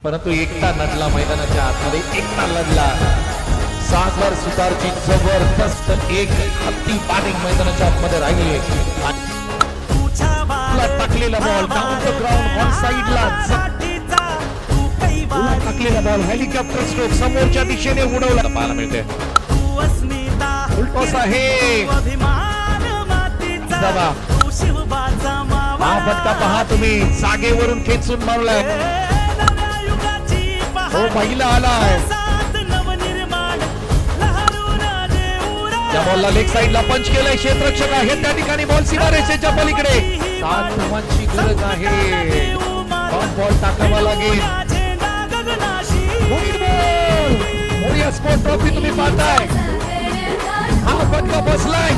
परंतु एकटा नडला मैदानाच्या आतमध्ये एकटा लढला सागर सुतारची जबरदस्त एक हत्ती बॅटिंग मैदानाच्या आतमध्ये राहिली टाकलेला ball down the ground on साइडला टाकलेला बॉल हेलिकॉप्टर स्ट्रोक समोरच्या दिशेने उडवला पाहायला मिळते उलटोस आहे हा फटका पहा तुम्ही जागेवरून खेचून मारलाय हो महिला आलाय त्या बॉलला लेग साइडला पंच केलाय क्षेत्ररक्षक आहे त्या ठिकाणी बॉल सीमारेषेच्या पलीकडे 7 धावांची गरज आहे बॉल टाकावा लागेल मोरिया स्पोर्ट ट्रॉफी तुम्ही पाहताय हा फटका बसलाय